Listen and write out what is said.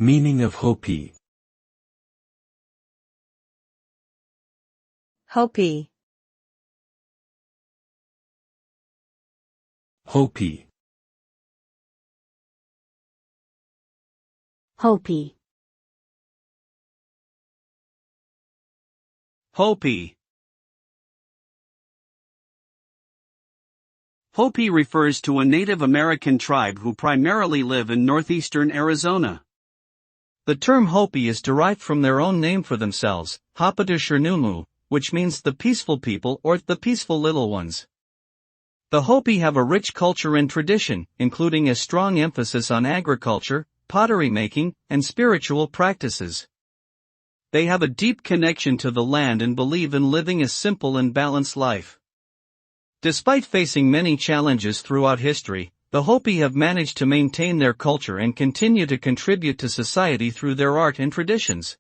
Meaning of Hopi. Hopi. Hopi. Hopi. Hopi. Hopi refers to a Native American tribe who primarily live in northeastern Arizona. The term Hopi is derived from their own name for themselves, Hapatushurnumu, which means the peaceful people or the peaceful little ones. The Hopi have a rich culture and tradition, including a strong emphasis on agriculture, pottery making, and spiritual practices. They have a deep connection to the land and believe in living a simple and balanced life. Despite facing many challenges throughout history, the Hopi have managed to maintain their culture and continue to contribute to society through their art and traditions.